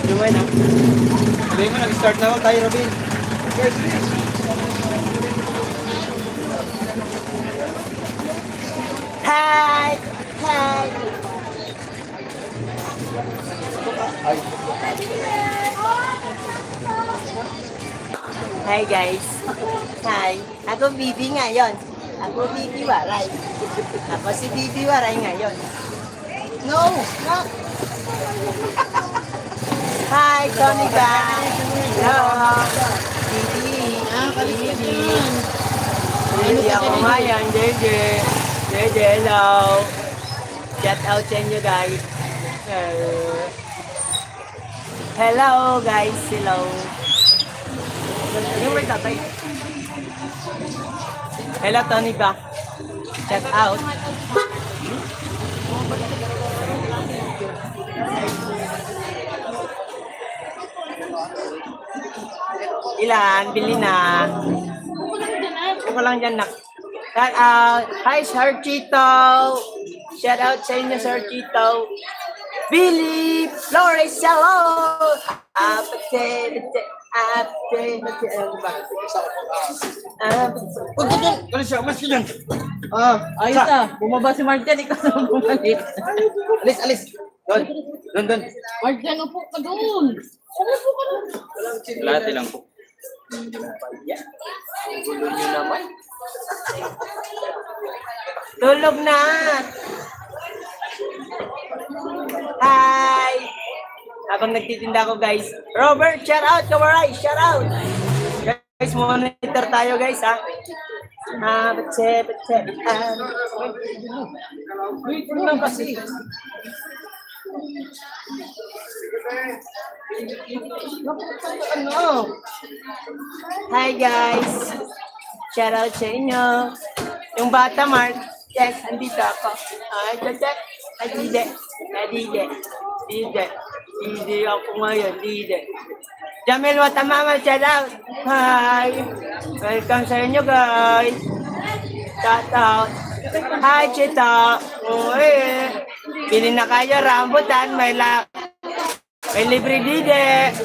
Lumay na. Sabihin mo, nag-start na ako tayo, Robin. Hi! Hi! Hi guys! Hi! Ako Bibi ngayon. Ako Bibi Waray. Ako si Bibi Waray ngayon. No! No! Hi, Tony ba? Hello! Bibi! Bibi! Bibi ako ngayon, Jeje! Jeje, hello! Shout out sa inyo guys! Hello guys! Hello! Yung may tatay. Hello, Tony ba? Shout out. Ilan? Bili na. Ako lang dyan, nak. Shout out. Hi, Sir Chito. Shout out sa inyo, Sir Chito. Billy Flores, hello. Huwag ka dyan! Alis siya, umalis ka dyan! Ayos na. Bumaba si Martian, ikaw na bumalik. Alis! Doon. Martian, upo ka doon. Upo ka doon. Lati lang po. Gulo nyo naman. Tulog na. Hi. Habang nagtitinda ko guys. Robert, shout out. Kamaray, shout out. Guys, monitor tayo guys ha. Batse. Wait lang kasi. Ano? Hi guys. Shout out sa inyo. Yung bata Mark. Yes, andito ako. Check. Dide ako ngayon. Dide. Jamel Watamama, shout out. Hi. Welcome sa inyo guys. Shout out. Hi, Chita. Bili na kayo rambutan. May libre dide.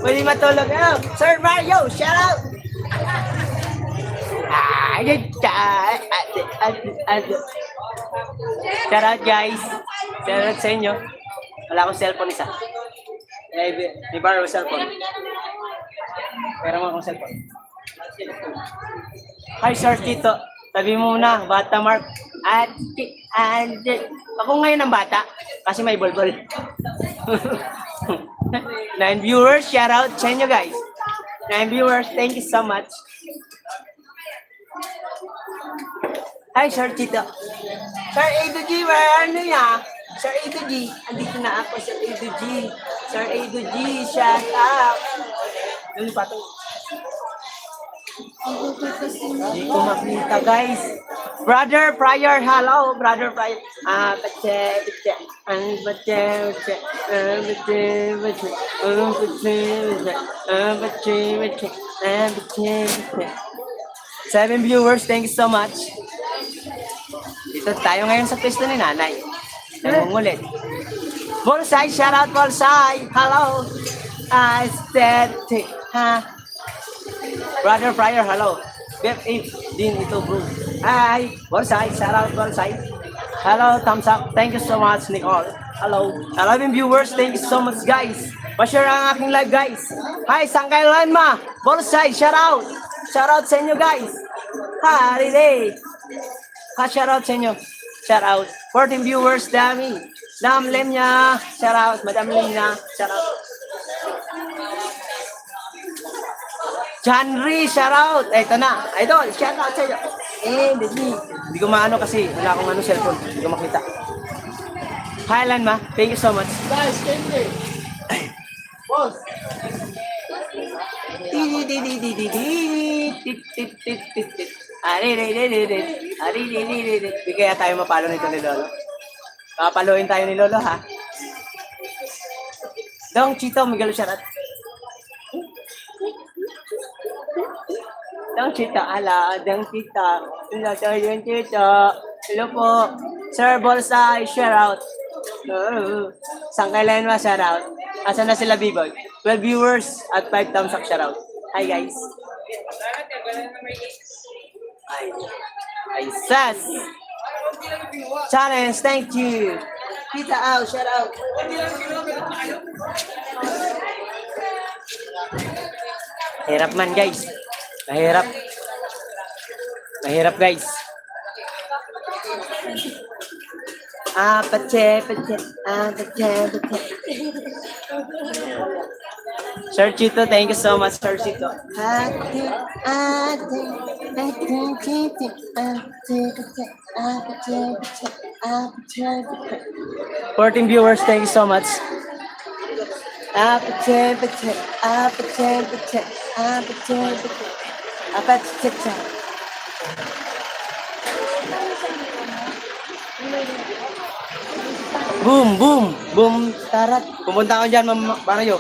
Pwede matulog. Sir Mario, shout out. Shout out guys. Shout out sa inyo. Wala akong cellphone isa. May borrow cellphone. Pero mo akong cellphone. Hi Sir Tito. Sabi mo muna, bata Mark. Ako ngayon ang bata. Kasi may bolbol. 9 viewers, shout out sa inyo guys. 9 viewers, thank you so much. Hi, Sir Tito. Sir A2G, where ano ya? Sir A2G, andito na ako, Sir A2G. Sir A2G, shout out. Doon pa ito. Hindi ko makita, guys. Brother Pryor, hello, Brother Pryor. Seven viewers, thank you so much. Dito tayo ngayon sa pwesto ni Nanay. Nangungulit. Bolsai, shout out Bolsai. Hello. Aesthetic. Brother Pryor, hello. BF8 din ito, bro. Hi. Bolsai, shout out Bolsai. Hello, thumbs up. Thank you so much, Nicole. Hello. 11 viewers, thank you so much, guys. Pa-share ang aking live, guys. Hi, Sangkay Lanma. Bolsai, shout out. Shout out sa inyo, guys. Holiday. Shout out sa inyo. Shout out. 14 viewers, dami. Lem niya. Shout out. Madam Lina. Shout out. Janry, shout out. Ito na. Idol, shout out sa inyo. Hindi ko maano kasi wala akong cellphone. Hindi ko makita. Highland ma. Thank you so much. Guys, Kenny. Boss. Hindi kaya tayo mapalo nito ni Lolo. Papaluin tayo ni Lolo, ha? Dong, Chito, Miguel Sharat. Dang chita, ala, dang tita. Yung tita. Hello po. Sir Bolsay, shout out. Saan kailan mo shout out? Asan na sila, B-Boy? 12 viewers at 5 thumbs up shout out. Hi, guys. Ay, sas. Challenge, thank you. Tita out, shout out. Hirap man, guys. Mahirap. Mahirap, guys. Pache. Sir Chito, thank you so much, Sir Chito. 14 viewers, thank you so much. Boom, boom, boom, tarat. Pumunta ako dyan, Ma'am Barayo.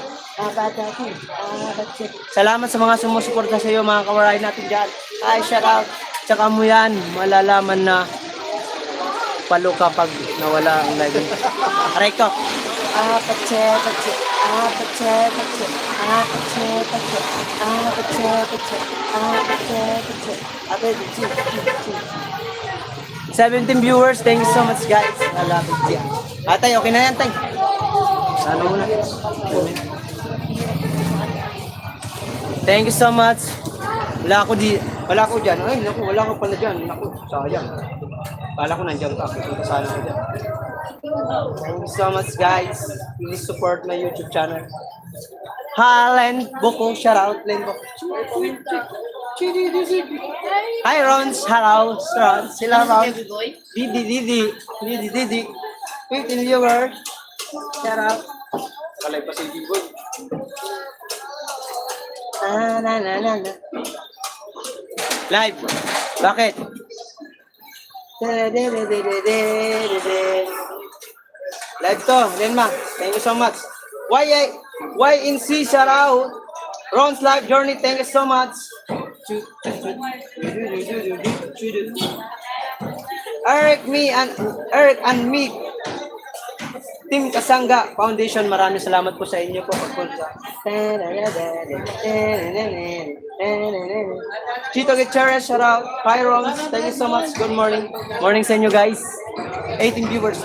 Salamat sa mga sumusuporta sa iyo, mga kawaray natin dyan. Ay, shout out. Tsaka mo yan, malalaman na palo kapag nawala ang live. Aray ko. Pache. 17 viewers, thank you so much, guys. I love it. Atay, okay na yan, tay. Ano muna? Thank you so much. Wala ako dyan. Ay, naku, wala ka pala dyan. Naku, sayang. Kala ko nandiyan ka. Punta sana ko dyan. Thank you so much, guys. Please support my YouTube channel. Hi, Len Boko. Shout out, Len Boko. Hi, Rons. Hello, Rons. Sila, Rons. Didi. 15 viewers. Shout out. Kalay pa si Biboy. Live. Bakit? Live to, Lenma. Thank you so much. YNC, shout out. Ron's live journey, thank you so much. Eric and me. Team Kasangga Foundation, maraming salamat po sa inyo po. Chito Gutierrez, shout out. Hi, Rons. Thank you so much. Good morning. Morning sa inyo, guys. 18 viewers.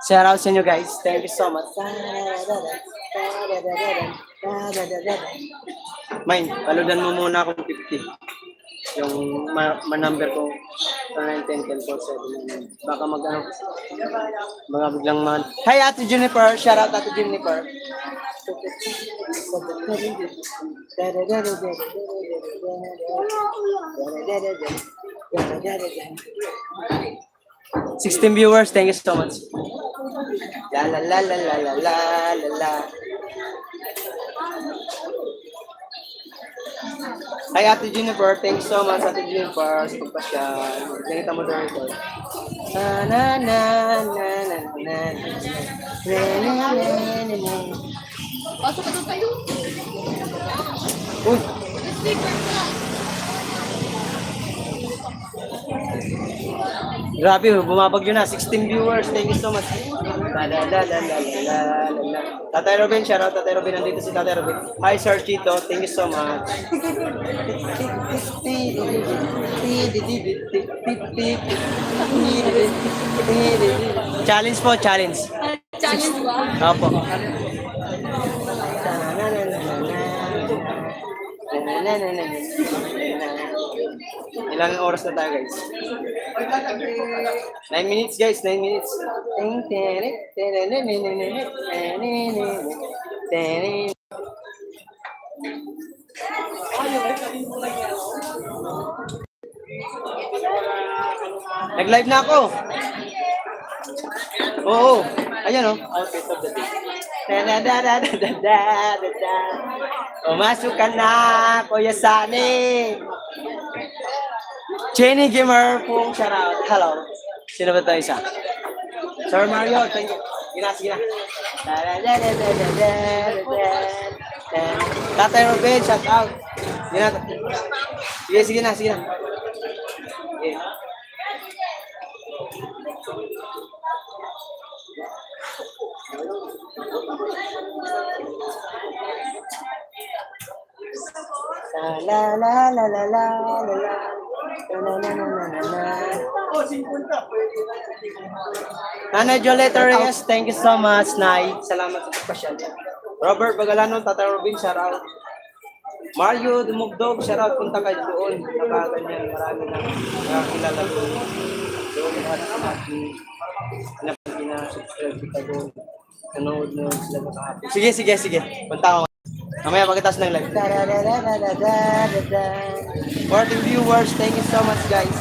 Shout out sa inyo, guys. Thank you so much. Mine, paludan mo muna akong 50. Yung number ko 910-1047. Baka baka biglang Hi, Ate Jennifer. Shout out, Ate Jennifer. $16 viewers, thank you so much. La la la la la la la la. Hi, Ate Jennifer. Thank you so much, Ate Jennifer, sa pagpasyal. Nakita mo doon ito. Pasok ka doon tayo. Uy! Grabe, bumabagyo na. 16 viewers. Thank you so much. Tatay Robin, shout out Tatay Robin. Nandito si Tatay Robin. Hi, Sir Chito. Thank you so much. Challenge po, challenge. Challenge ba? Opo. Ilang oras na tayo, guys? 9 minutes, guys. 9 minutes. Nag-live na ako. Oo. Ayan, oh. Outfit of the day. Pumasok ka na, Kuya Sani. Jenny Gamer po, shout out. Hello. Sino ba ito isa? Sir Mario, thank you. Sige na. Tatay Ruben, shout out. Sige na. Sige na, sige na. Sige. La la la la la la la la. Nanay Jolette Reyes, thank you so much, Nay. Salamat sa pagpasyal. Robert Bagalano, Tatay Robin, shout out. Mario Dumugdog, shout out, punta kayo doon. Nakaganyan, marami na nakakilala doon. Doon lahat sa ating na-subscribe ka doon. Nanood na sila makahapon. Sige. Punta ako. Mamaya pagkatas ng live. 14 viewers, thank you so much guys.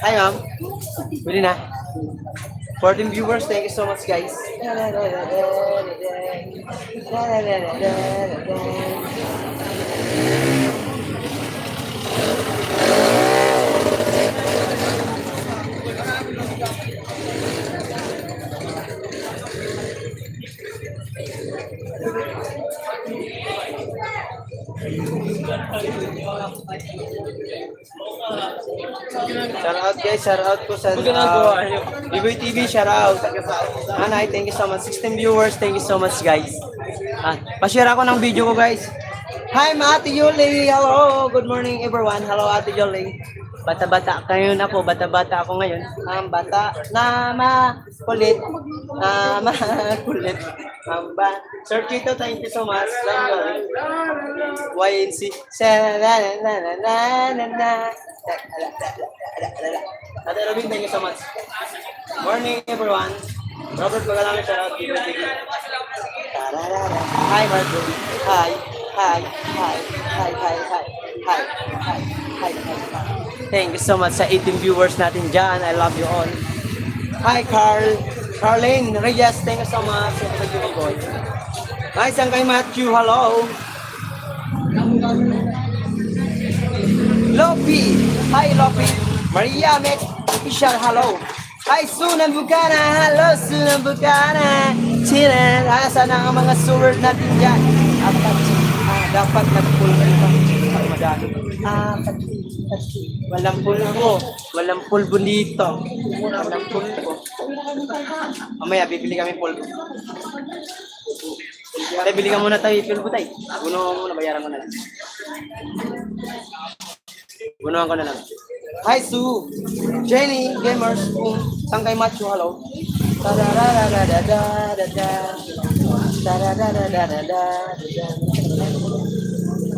Hi ma'am. Pwede na. 14 viewers, thank you so much guys. Shout out guys, shout out po sa Biboy TV, shout out. Anay, thank you so much. 16 viewers, thank you so much guys. Pa-share ako ng video ko guys. Hi, Ate Yoli. Hello, good morning everyone. Hello, Ate Yoli. Bata-bata kayo na po, bata-bata ako ngayon. Ang bata na makulit, makulit. Sir Chito, thank you so much. YNC. Ate Robin, thank you so much. Morning everyone. Robert Bagalano, shout out. Hi, Marco. Hi. Thank you so much sa 18 viewers natin dyan. I love you all. Hi, Carlene Reyes. Thank you so much. Nice ang kay Matthew. Hello. Lopi. Hi, Lopi. Maria Mek. Official. Hello. Hi, Sunan Bukana. Hello, Sunan Bukana. Chinan. Asan ang mga suword natin dyan? Dapat nag-pull ka ito. Madami. Walang pulbo. Walang pulbo dito. Walang pulbo. Mamaya, bibili kami pulbo. Tay, bili ka muna tayo pulbo tayo. Gunuhan mo muna, bayaran mo na lang. Gunuhan ko na lang. Hi, Sue. Jenny, Gamers, Sangkay Macho, hello.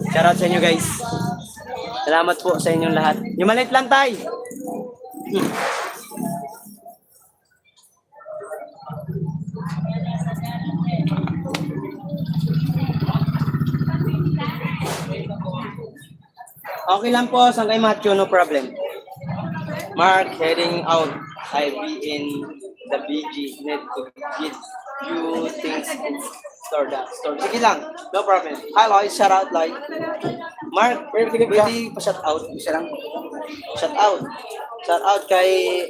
Shoutout sa inyo guys. Salamat po sa inyong lahat. Yung maliit lang tayo. Okay lang po, Sangkay Macho, no problem. Mark heading out. I be in the BG. Need to get few things in store. Sige lang, no problem. Hi Lloyd, shout out Lloyd. Mark, pwede pa shout out. Isa lang. Shout out. Shout out kay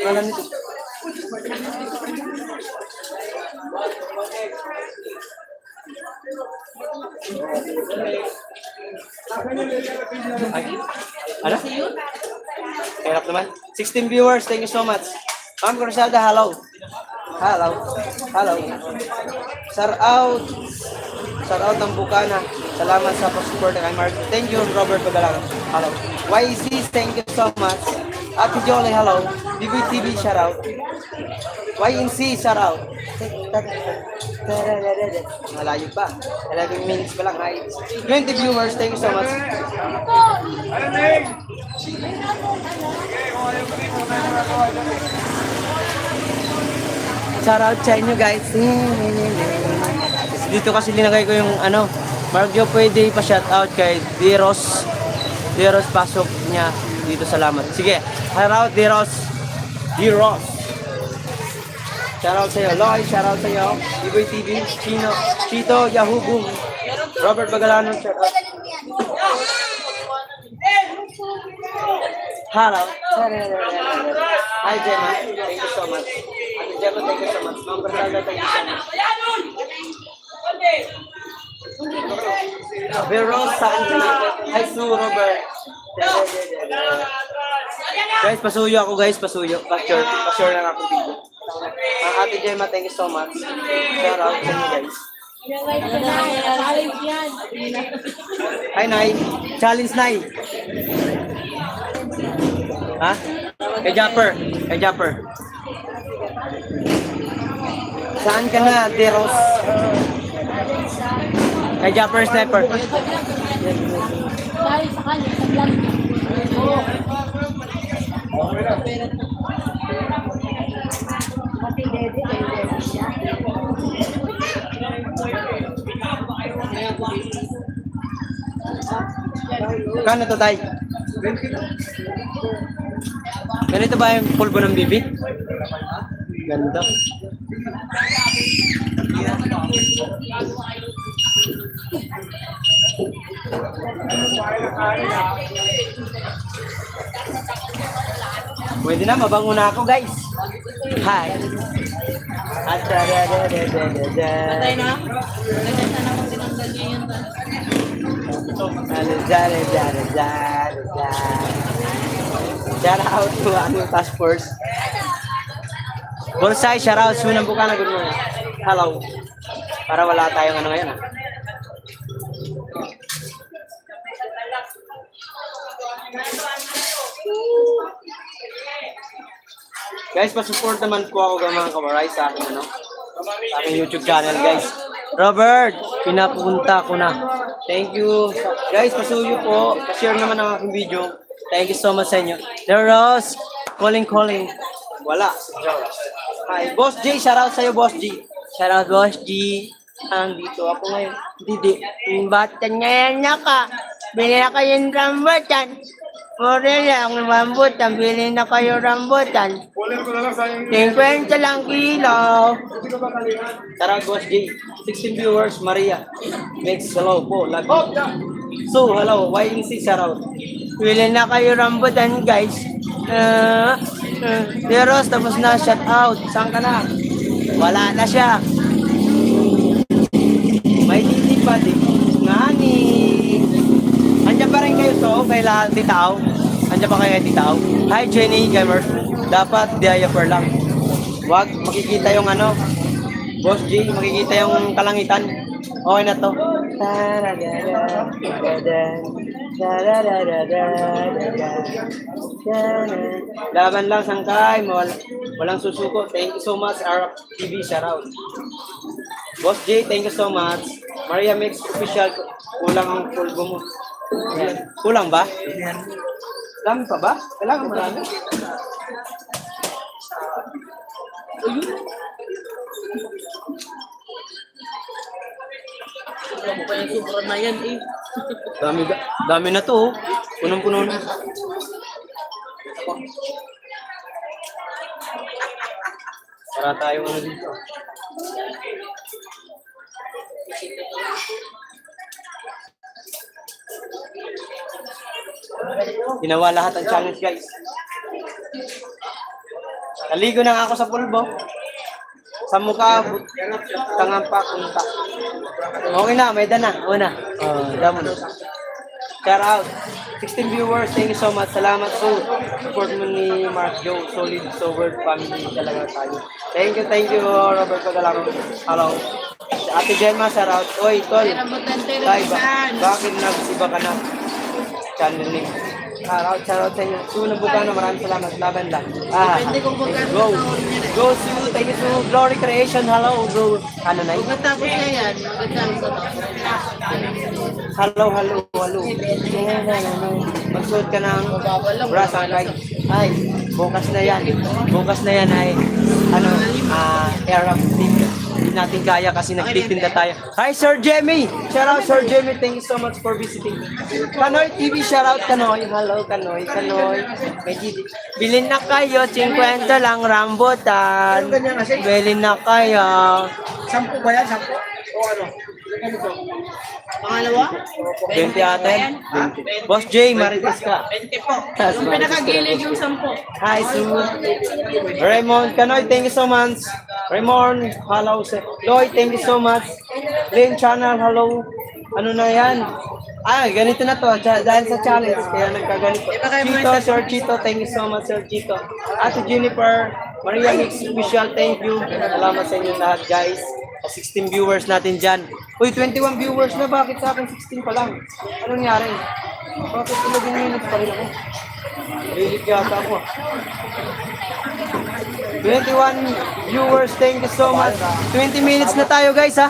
alam nito. Ay, ano? Hirap naman. 16 viewers, thank you so much. Ma'am Cruzada, hello. Hello. Shout out ng Bukana. Salamat sa pag-support kay Mark. Thank you, Robert Bagalano. Hello. YZ, thank you so much. Ate Jolie, hello. BB TV, shout out. YNC, shout out. Malayo pa. 11 minutes pa lang. Hi. 20 viewers, thank you so much. Shout out sa inyo guys. Dito kasi linagay ko yung ano, Margyo, pwede pa shout out kay Diros. Diros, pasok niya dito, salamat. Sige, shout out Diros. Shoutout sa'yo. Loy, shoutout sa'yo. Iboy TV, Chino, Chito, Yahoo Boom. Robert Bagalano, shoutout. Hello. Hi, Gemma. Thank you so much. Ate Gemma, thank you so much. Ma'am Bernarda, thank you so much. Vero, saan ka na? Hi, Sue, Robert. Guys, pasuyo ako guys, pasuyo. Pa-sure lang ako video. Ate Gemma, thank you so much. Shout out sa inyo guys. Hi, Nay. Challenge, Nay. Ha? Kay Japper. Kay Japper. Saan ka na, Deros? Kay Japper Sniper. Kano to, Tay? Ganito ba yung pulbo ng bibig? Ganda. Pwede na, mabango na ako guys. Hi. Patay na? Nagkasa na kung tinanggal niya yun. Shout out to task force. Bonsai, shout out. Sunang Bukana, good morning. Hello. Para wala tayong ano ngayon. Guys, pa-support naman po ako mga kamaray sa aking sa aking YouTube channel, guys. Robert, pinapunta ko na. Thank you. Guys, pasuyo po. Pa-share naman ang aking video. Thank you so much sa inyo. Deros, calling. Wala. Hi, Boss J, shoutout sa'yo, Boss G. Shoutout, Boss G. Andito ako ngayon. Didi. Yung batan ngayon na ka. Bili na kayo ng rambutan. Mura lang rambutan. Bili na kayo rambutan. 50 lang kilo. Shoutout, Boss J. 16 viewers, Maria. Mix, hello po. Love you. So, hello. YNC, shoutout. Bili na kayo rambutan, guys. Deros, tapos na, shout out. Saan ka na? Wala na siya. May titi pa din. Ngani. Andiyan pa rin kayo to, kay Titao. Andiyan pa kayo kay Titao. Hi, Jenny Gamer. Dapat diaper lang. Wag makikita yung ano. Boss G, makikita yung kalangitan. Okay na to. Laban lang sangkay, walang susuko. Thank you so much, Arab TV, shout out. Boss J, thank you so much. Maria Mix official, kulang ang pulbo mo. Kulang ba? Dami pa ba? Kailangan marami. Wala mo pa yung super na yan eh. Dami na to. Punong-puno na. Para tayong ano dito. Ginawa lahat ang challenge, guys. Naligo na nga ako sa pulbo. Sa mukha, tangang pa, punta. Okay na, may dana. Una. Damo na. Shout out. 16 viewers, thank you so much. Salamat po. Support mo ni Mark Joe. Solid, sober family talaga tayo. Thank you, Robert Pagalang. Hello. Ate Gemma, shout out. Oy, tol. Tay, bakit nagsiba ka na? Channel name. Shout out sa inyo. Sunang Bukana, maraming salamat. Laban lang. Depende kung magkano Go. taon niya na. Go, Sue. Thank you, Sue. Glory Creation. Hello. Go. Ano na yun? Pagkatapos niya yan, magkatapos sa taon. Hello. Magsuot ka ng bra sangkay. Ay, bukas na yan ay, ano, Arab TV. Hindi natin kaya kasi nagtitinda tayo. Hi, Sir Jemmy! Shout out, Sir Jemmy. Thank you so much for visiting. Kanoy TV, shout out, Kanoy. Hello, Kanoy, Kanoy. Bilhin na kayo, 50 lang rambutan. Bilhin na kayo. 10 ba yan? 10? O ano? Pangalawa? 20 atin. Boss J, marites ka. 20 po. Yung pinakagilid yung 10. Hi, Sue. Raymond Kanoy, thank you so much. Raymond, hello. Lloyd, thank you so much. Lynn Channel, hello. Ano na yan? Ganito na to. Dahil sa challenge, kaya nagkaganito. Chito, Sir Chito, thank you so much, Sir Chito. Ate Jennifer, Maria Mix Official, thank you. Salamat sa inyo lahat, guys. 16 viewers natin dyan. Uy, 21 viewers na. Bakit sa akin 16 pa lang? Anong nangyari? Bakit 11 minutes pa rin ako? Lilit yata ako. 21 viewers, thank you so much. 20 minutes na tayo, guys, ha?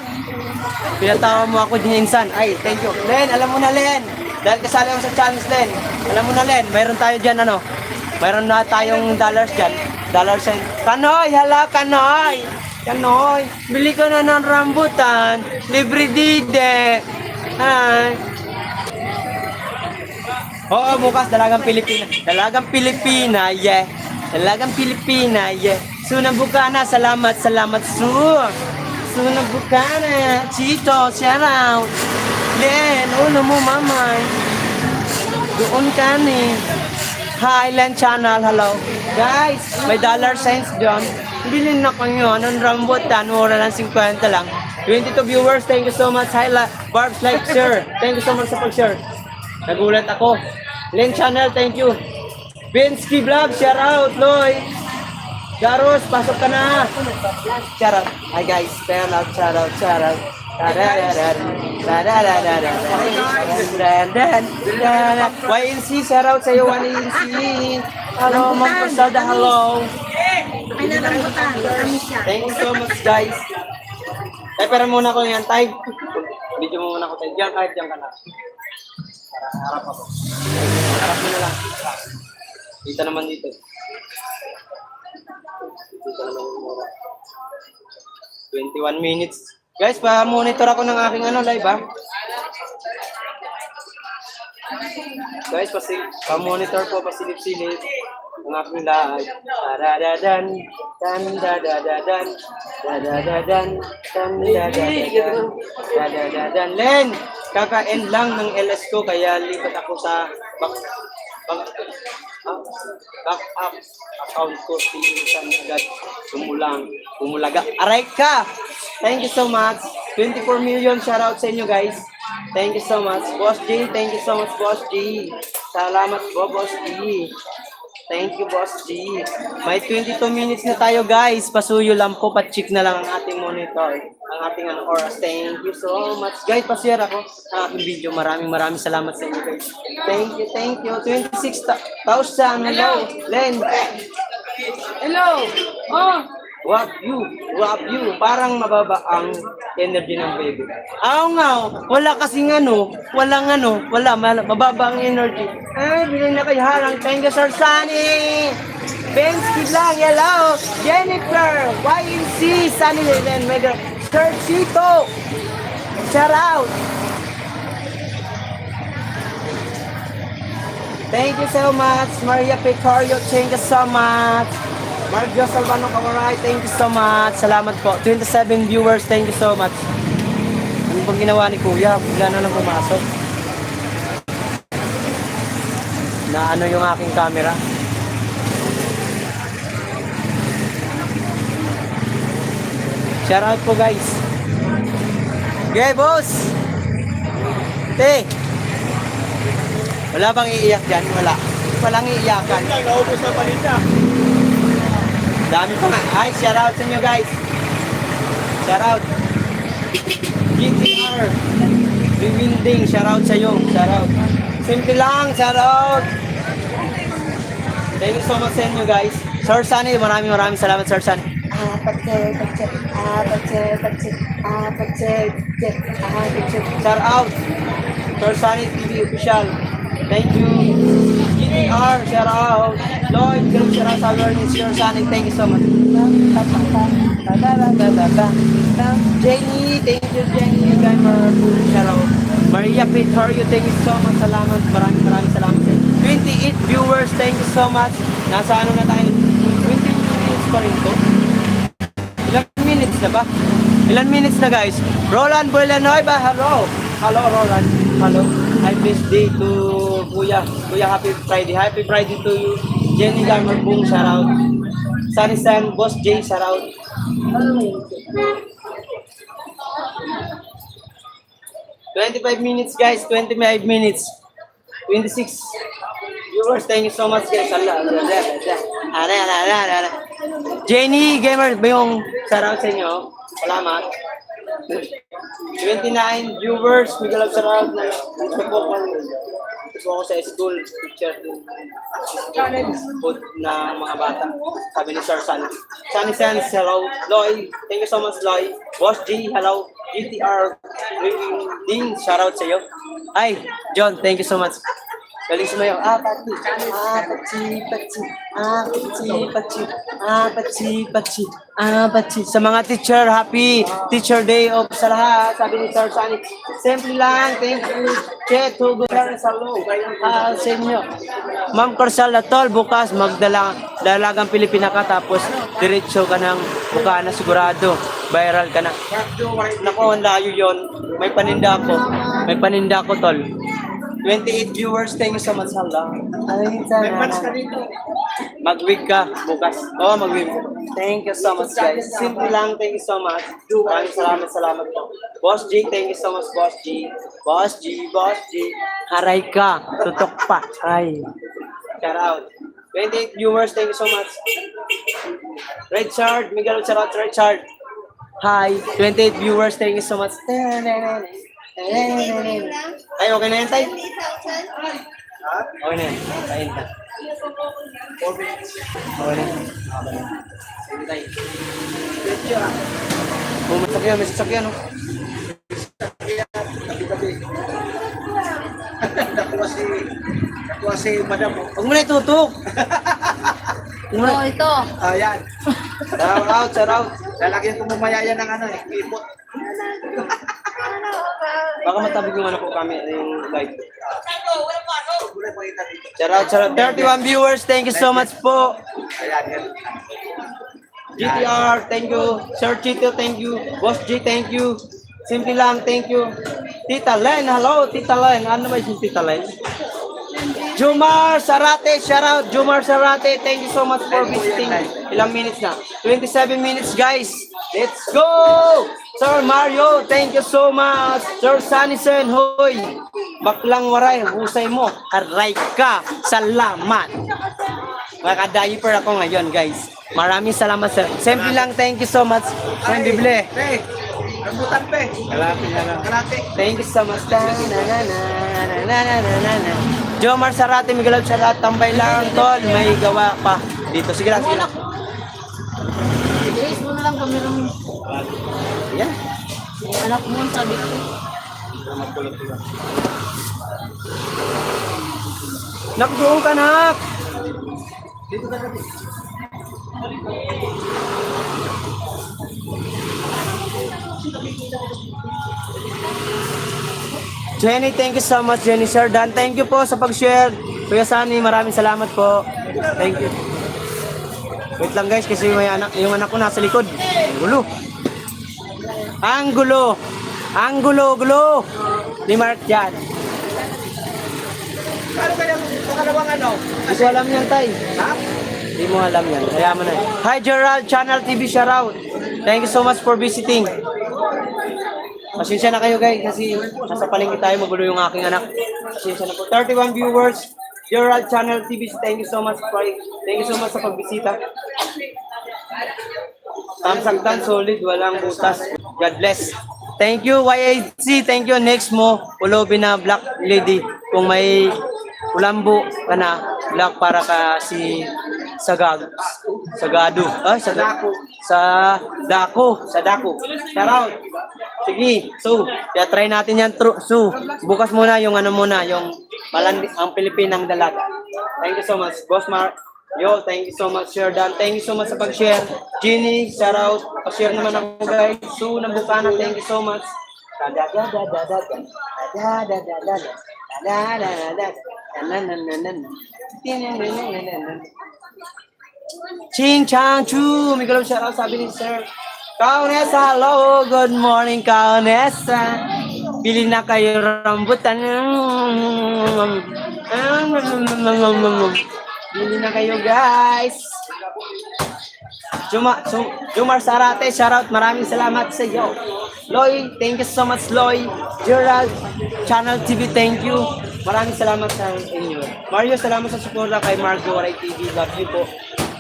Pinatawa mo ako din insan. Ay, thank you. Len, alam mo na, Len. Dahil kasali ako sa challenge, Len. Alam mo na, Len. Mayroon tayo dyan, ano? Mayroon na tayong dollars dyan. Dollars and... Kanoy, hala, Kanoy! Kanoy, bili ka na ng rambutan. Libre dide. Ay. Oo, bukas, Dalagang Pilipina. Dalagang Pilipina, yeah. Dalagang Pilipina, yeah. Sunang Bukana, salamat, salamat, Su. Sunang Bukana, Chito, shout out. Len, ulo mo, mamay. Doon ka ni. Highland Channel, hello. Guys, may dollar signs dyan. Bilhin na kayo, anong rambutan, mura lang 50 lang. 22 viewers, thank you so much. Hi, Barb's like, sir. Thank you so much sa pag-share. Nagulat ako. Len Channel, thank you. Binsky Vlog, shout out, Loy. Jaros, pasok ka na. Shout out. Hi guys, shout out, shout out, shout out. YNC, shout out sa'yo, YNC. Hello, Ma'am Pasada, hello. Thank you so much, guys. Tay, pero muna ko yan, Tay. Video mo muna ko, Tay. Diyan, kahit diyan ka na. Para harap ako. Harap mo na lang. Dito naman dito. Dito naman muna. 21 minutes. Guys, pa-monitor ako ng aking live, ha? Guys, pa-monitor po, pasilip-silip ang aking live. Da-da-da-dan, dan-da-da-da-dan, da-da-da-dan, dan-da-da-da-dan, da-da-da-dan. Len, kaka-end lang ng LS ko, kaya lipat ako sa back-up account ko. Tingisan agad, umulaga. Aray ka! Thank you so much. 24 million shoutout sa inyo, guys. Thank you so much. Boss G, thank you so much, Boss G. Salamat po, Boss G. Thank you, Boss G. May 22 minutes na tayo, guys. Pasuyo lang po, pa-check na lang ang ating monitor. Ang ating oras. Thank you so much. Guys, pa-share ako sa aking video. Maraming salamat sa inyo, guys. Thank you, thank you. 26,000. Hello, Len. Hello. Oh. Wag you. Parang mababa ang energy ng baby. Nga, wala kasing wala, mababa ang energy. Ay, bilhin na kayo harang. Thank you, Sir Sunny. Bensky lang, hello. Jennifer, YNC, Sunny Lelen, Mega, Sir Chito. Shout out. Thank you so much, Maria Picario. Thank you so much. Marjo Salvano Kamaray, thank you so much. Salamat po. 27 viewers, thank you so much. Ano bang ginawa ni Kuya? Bigla na lang pumasok. Na ano yung aking camera? Shout out po, guys. Okay, boss. Wala bang iiyak dyan? Wala. Walang iiyakan. Naubos na palinda. Dami pa nga. Hi, shout out sa inyo, guys. Shout out. GTR. Rewinding. Shout out sa iyo. Shout out. Simple lang. Shout out. Thank you so much sa inyo, guys. Sir Sunny, maraming salamat, Sir Sunny. Shout out. Sir Sunny TV official. Thank you. GTR, shout out. Lloyd, shout out sa learning. Sir Sunny, thank you so much. Jenny, thank you Jenny. Gamer, shoutout. Maria Pitorio, thank you so much. Salamat, maraming salamat. 28 viewers, thank you so much. Nasa ano na tayo? 20 minutes pa rin to. Ilan minutes na ba? Ilan minutes na guys? Roland Villanueva, hello. Hello Roland. Hello. Happy birthday to Kuya. Kuya, happy Friday. Happy Friday to you. Jenny Gamer, boom, shoutout. Sunny San, Boss J, shoutout. 25 minutes guys, 25 minutes. 26 viewers, thank you so much guys. Jenny Gamer, ba yung shoutout sa inyo? Salamat. 29 viewers, Miguel of shoutout. Ito ako sa school teacher din. Food na mga bata. Sabi ni Sir Sunny. Sunny Sense, hello. Loy, thank you so much Loy. Boss G, hello. GTR, Ding, shoutout sa iyo. Hi, John, thank you so much. Galing sumayaw. Pachi. Sa mga teacher, happy Teacher Day of sa lahat. Sabi ni Sir Sunny. Simple lang, thank you. Chet, hugo lang sa loob. Sa inyo. Ma'am Corsal Latol, bukas magdalagang Pilipina ka tapos diretso ka ng Bukana sigurado. Viral ka na. Naku, ang layo yun. May paninda ako, tol. 28 viewers, thank you so much, hala. Mag-wig ka bukas. Mag-wig. Thank you so much, guys. Simple lang, thank you so much. Maraming salamat po. Boss G, thank you so much, Boss G. Boss G. Haray ka, tutok pa. Ay. Shout out. 28 viewers, thank you so much. Richard, Miguel, shout out, Richard. Hi, 28 viewers, thank you so much. Ay, okay na yan, Tay? Okay na yan. Kain ka. 4 minutes. Okay na yan. Sige, Tay. May sasakyan, no? Nakuha si Madam. Huwag mo na itutok. Ito. Ayan. Shout out. Lalagyan ko mamaya yan ng ipot. Baka matabig yung ano po kami, yung live. Shout out. 31 viewers, thank you so much po. Ayan. GTR, thank you. Sir Chito, thank you. Boss G, thank you. Simple lang, thank you. Tita Len, hello, Tita Len. Ano ba yung Tita Len? Jumar Sarate, shout out. Jumar Sarate, thank you so much for visiting. Ilang minutes na? 27 minutes, guys. Let's go! Sir Mario, thank you so much. Sir Sanisen, hoy. Baklang waray, husay mo. Aray ka. Salamat. Makaka-diaper ako ngayon, guys. Maraming salamat, sir. Simple lang, thank you so much. Friend Bible. Rambutan, pe. Kalate. Thank you so much. Jomar Sarate, Miguel Sarate, tambay lang, tol. May gawa pa dito. Sige lang, sige lang. Guys, mo na lang kami ng Yan. anak mo, sabi ko. Nakdoon ka, nak. Jenny, thank you so much, Jenny. Sir Dan, thank you po sa pag-share. Kuya Sunny, maraming salamat po. Thank you. Wait lang guys, kasi may yung anak ko nasa likod. Gulo. Ang gulo. Ang gulo. Ni Mark yan. Ano kaya pangalawang ano? Hindi ko alam yan, Tay. Ha? Hindi mo alam yan. Kaya mo na. Hi, Gerald, Channel TV, shoutout. Thank you so much for visiting. Pasensya na kayo guys kasi nasa palengke tayo, magulo yung aking anak. Pasensya na po. 31 viewers. Gerald Channel TV, thank you so much sa pagbisita. Tamsagdan, solid, walang butas. God bless. Thank you, YAC. Thank you. Next mo, Ulobi na Black Lady. Kung may ulambo ka na, black para ka si Sagado. Sa Dako. Shout out. Sige, so, try natin yan. So, bukas muna yung yung ang Pilipinang dalaga. Thank you so much. Boss Yo, thank you so much, Sir Dan. Thank you so much sa pag-share. Ginny, shout out. Pa-share naman ako, guys. Sue ng Bukana, thank you so much. Ching Chang Chu, may galong shout out, sabi ni Sir. Kaunesa, hello. Good morning, Kaunesa. Bili na kayo rambutan. Bili na kayo, guys. Jumar Sarate, shoutout. Maraming salamat sa iyo. Loy, thank you so much, Loy. Gerald, Channel TV, thank you. Maraming salamat sa inyo. Mario, salamat sa suporta kay Marco Waray TV. Love you po.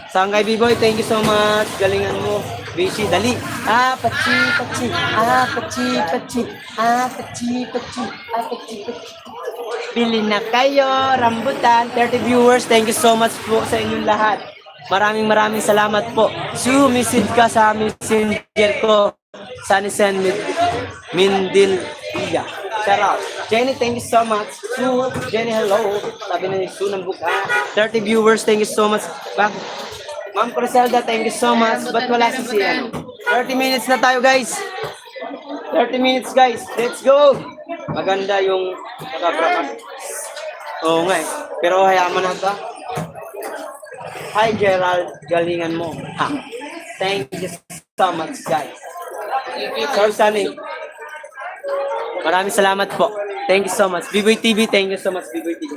Sangay B-Boy, thank you so much. Galingan mo. Bishi, dali. Pachi, pachi. Pachi, pachi. Pachi, pachi. Pachi, pachi. Bili na kayo, rambutan. 30 viewers, thank you so much po sa inyong lahat. Maraming salamat po. Sue, message ka sa messenger ko. Sunny Sen Mindil Iya. Shout out. Jenny, thank you so much. Sue, Jenny, hello. Sabi na ni Sue ng buka. 30 viewers, thank you so much. Ma'am Criselda, thank you so much. Ba't wala si Sian? 30 minutes na tayo, guys. 30 minutes, guys. Let's go. Maganda yung nakabrakas. Oo nga eh. Pero hayaan mo na ba? Hi, Gerald. Galingan mo. Ha. Thank you so much, guys. Sir Sunny. Maraming salamat po. Thank you so much. B-Boy TV, thank you so much, B-Boy TV.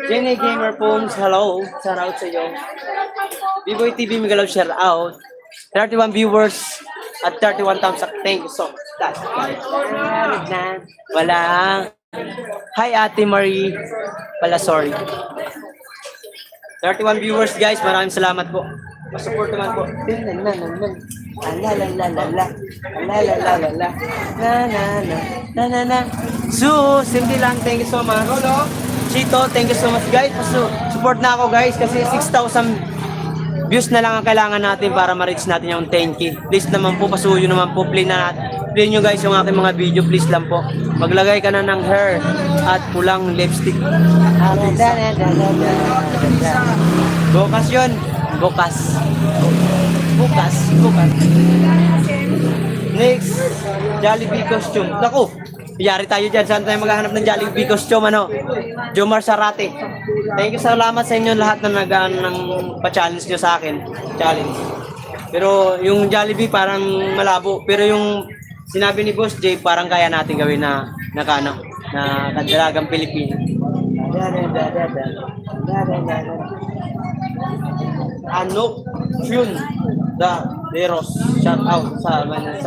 Jenny Gamer Poems, hello. Shout out sa iyo. B-Boy TV, Miguel, shout out. 31 viewers at 31 thumbs up. Thank you so much. Wala. Hi, Ate Marie. Pala, sorry. 31 viewers, guys. Maraming salamat po. Masupport naman po. So, simple lang. Thank you so much. Chito, thank you so much, guys. Support na ako, guys, kasi 6,000 views na lang ang kailangan natin para ma-reach natin yung 10K. Please naman po, pasuyo naman po. Play na natin. Play nyo, guys, yung aking mga video. Please lang po. Maglagay ka na ng hair at pulang lipstick. Bukas yun. Bukas. Next, Jollibee costume. Naku, yari tayo dyan. Saan tayo maghahanap ng Jollibee costume? Jomar Sarate. Thank you, salamat sa inyo lahat na nagaan ng pa-challenge nyo sa akin. Challenge. Pero yung Jollibee parang malabo. Pero yung sinabi ni Boss Jay, parang kaya natin gawin na kadalagang Pilipino. Ano? Yun. Deros. Shout out sa naman yun.